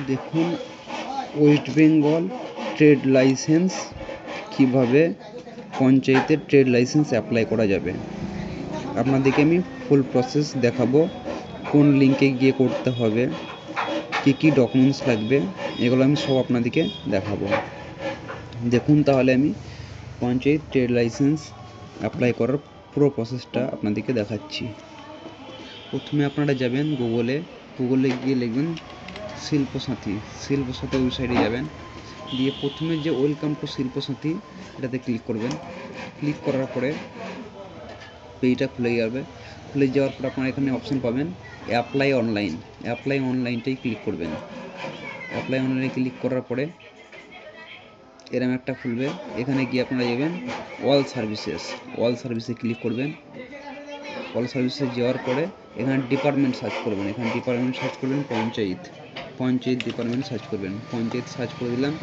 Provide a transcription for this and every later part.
দেখুন West Bengal trade licence কীভাবে পঞ্চায়েতের ট্রেড লাইসেন্স অ্যাপ্লাই করা যাবে। আপনাদেরকে আমি ফুল প্রসেস দেখাবো, কোন লিঙ্কে গিয়ে করতে হবে, কী কী ডকুমেন্টস লাগবে, এগুলো আমি সব আপনাদেরকে দেখাবো। দেখুন তাহলে আমি পঞ্চায়েত ট্রেড লাইসেন্স অ্যাপ্লাই করার পুরো প্রসেসটা আপনাদেরকে দেখাচ্ছি। প্রথমে আপনারা যাবেন গুগলে গিয়ে লিখবেন শিল্পসাথী ওয়েবসাইটে যাবেন, দিয়ে প্রথমে যে ওয়েলকাম টু শিল্পসাথী এটাতে ক্লিক করবেন। ক্লিক করার পরে পেজটা খুলে যাবে। খুলে যাওয়ার পর আপনারা এখানে অপশন পাবেন অ্যাপ্লাই অনলাইনটাই ক্লিক করবেন। অ্যাপ্লাই অনলাইনে ক্লিক করার পরে এরকম একটা খুলবে। এখানে গিয়ে আপনারা যাবেন অল সার্ভিসে ক্লিক করবেন। অল সার্ভিসে যাওয়ার পরে এখানে ডিপার্টমেন্ট সার্চ করবেন। পঞ্চায়েত ডিপার্টমেন্ট সার্চ করবেন। পঞ্চায়েত সার্চ করে দিলাম।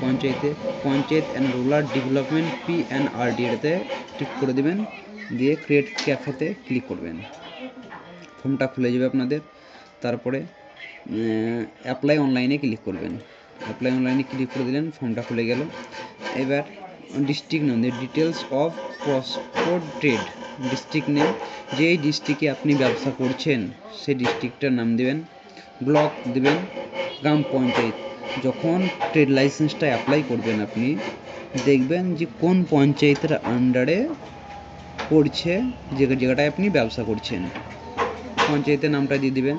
Panchayat and rural development PNRD এটাতে টিক করে দেবেন, দিয়ে ক্রিয়েট ক্যাফেতে ক্লিক করবেন। ফর্মটা খুলে যাবে আপনাদের। তারপরে অ্যাপ্লাই অনলাইনে ক্লিক করবেন। অ্যাপ্লাই অনলাইনে ক্লিক করে দিলেন, ফর্মটা খুলে গেল। এবার ডিস্ট্রিক্ট নেম, ডিটেলস অফ প্রসপোর্ট ট্রেড, ডিস্ট্রিক্ট নেম, যেই ডিস্ট্রিক্টে আপনি ব্যবসা করছেন সেই ডিস্ট্রিক্টটার নাম দেবেন, ব্লক দেবেন, গ্রাম পঞ্চায়েত। যখন ট্রেড লাইসেন্সটা অ্যাপ্লাই করবেন আপনি দেখবেন যে কোন পঞ্চায়েতের আন্ডারে পড়ছে যে জায়গাটায় আপনি ব্যবসা করছেন। পঞ্চায়েতের নামটা দিয়ে দিবেন।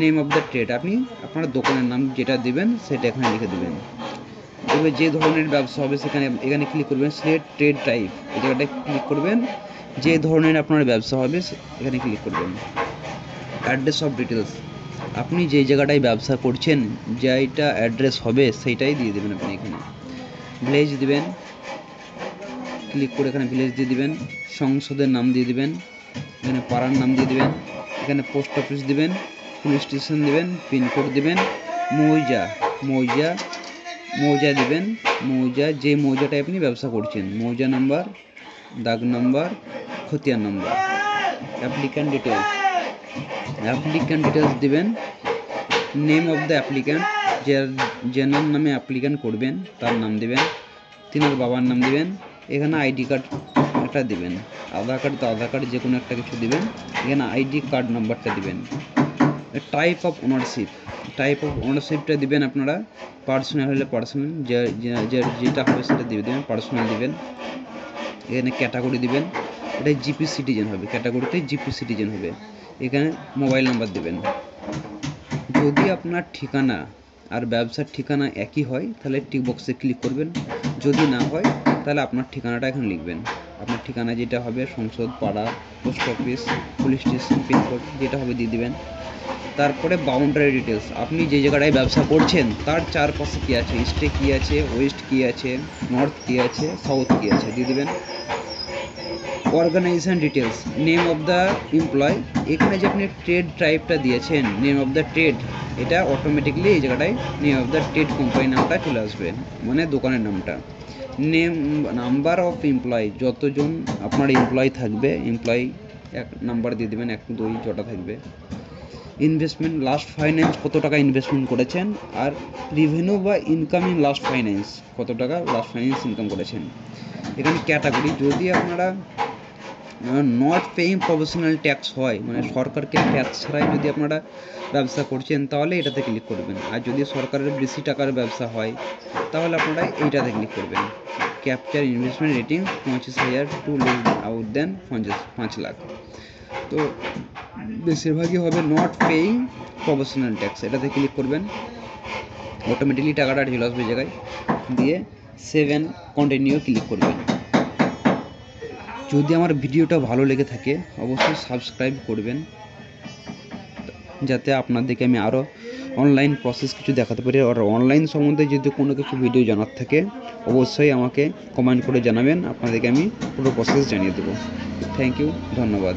নেম অফ দ্য ট্রেড, আপনি আপনার দোকানের নাম যেটা দেবেন সেটা এখানে লিখে দেবেন। এবার যে ধরনের ব্যবসা হবে এখানে ক্লিক করবেন। সিলেক্ট ট্রেড টাইপ, এই জায়গাটায় ক্লিক করবেন। যে ধরনের আপনার ব্যবসা হবে এখানে ক্লিক করবেন। অ্যাড্রেস অফ ডিটেলস, আপনি যে জায়গাটায় ব্যবসা করছেন যেটা অ্যাড্রেস হবে সেইটাই দিয়ে দেবেন আপনি এখানে। ভিলেজ দিবেন, ক্লিক করে এখানে ভিলেজ দিয়ে দিবেন। সংসদের নাম দিয়ে দিবেন, এখানে পাড়ার নাম দিয়ে দিবেন, এখানে পোস্ট অফিস দিবেন, পুলিশ স্টেশন দিবেন, পিনকোড দিবেন, মৌজা দিবেন। যে মৌজাটায় আপনি ব্যবসা করছেন, মৌজা নাম্বার, দাগ নাম্বার, খতিয়ান নাম্বার। অ্যাপ্লিক্যান্ট ডিটেলস দিবেন। নেম অফ দ্য অ্যাপ্লিক্যান্ট, যার নামে অ্যাপ্লিক্যান্ট করবেন তার নাম দিবেন, তিনার বাবার নাম দিবেন। এখানে আইডি কার্ড একটা দিবেন, আধার কার্ড যে কোনো একটা কিছু দিবেন। এখানে আইডি কার্ড নাম্বারটা দিবেন। টাইপ অফ ওনারশিপটা দিবেন আপনারা। পার্সোনাল হলে পার্সোনাল, যেটা হবে সেটা দিয়ে দেবেন, পার্সোনাল দিবেন। এখানে ক্যাটাগরি দিবেন, এটা জিপি সিটিজেন হবে, ক্যাটাগরিতে জিপি সিটিজেন হবে। এখানে মোবাইল নাম্বার দেবেন। যদি আপনার ঠিকানা আর ব্যবসার ঠিকানা একই হয় তাহলে টিক বক্সে ক্লিক করবেন, যদি না হয় তাহলে আপনার ঠিকানাটা এখানে লিখবেন। আপনার ঠিকানা যেটা হবে সংসদ, পাড়া, post office, police station, pin code যেটা হবে দিয়ে দেবেন। তারপরে বাউন্ডারি ডিটেলস, আপনি যে জায়গাটায় ব্যবসা করছেন তার চারপাশে কী আছে, ইস্টে কী আছে, ওয়েস্ট কী আছে, নর্থ কী আছে, সাউথ কী আছে দিয়ে দেবেন। Organisation details, name of the employ, এখানে যে আপনি ট্রেড টাইপটা দিয়েছেন নেম অফ দ্য ট্রেড, এটা অটোমেটিকলি এই জায়গাটায় name of the trade company নামটা চলে আসবে, মানে দোকানের নামটা। নাম্বার অফ এমপ্লয়, যতজন আপনার এমপ্লয় থাকবে এমপ্লয় এক নাম্বার দিয়ে দেবেন, 1 2 যটা থাকবে। ইনভেস্টমেন্ট, লাস্ট ফাইন্যান্স কত টাকা ইনভেস্টমেন্ট করেছেন, আর রেভিনিউ বা ইনকামিং লাস্ট ফাইন্যান্স কত টাকা লাস্ট ফাইন্যান্স ইনকাম করেছেন। এখানে ক্যাটাগরি, যদি আপনারা নট পেইং প্রফেশনাল ট্যাক্স হয়, মানে সরকারকে ট্যাক্স ছাড়াই যদি আপনারা ব্যবসা করছেন তাহলে এটাতে ক্লিক করবেন। আর যদি সরকারের বেশি টাকার ব্যবসা হয় তাহলে আপনারা এইটাতে ক্লিক করবেন। Capture investment rating 25,000 to live out then 5 lakh. তো বেশিরভাগই হবে নট পেইং প্রফেশনাল ট্যাক্স, এটাতে ক্লিক করবেন। অটোমেটিকলি টাকাটা চলে আসবে জায়গায়, দিয়ে 7 কন্টিনিউ ক্লিক করবেন। যদি আমার ভিডিওটা ভালো লেগে থাকে অবশ্যই সাবস্ক্রাইব করবেন, যাতে আপনাদেরকে আমি আরও অনলাইন প্রসেস কিছু দেখাতে পারি। আর অনলাইন সম্বন্ধে যদি কোনো কিছু ভিডিও জানার থাকে অবশ্যই আমাকে কমেন্ট করে জানাবেন, আপনাদেরকে আমি পুরো প্রসেস জানিয়ে দেবো। থ্যাংক ইউ, ধন্যবাদ।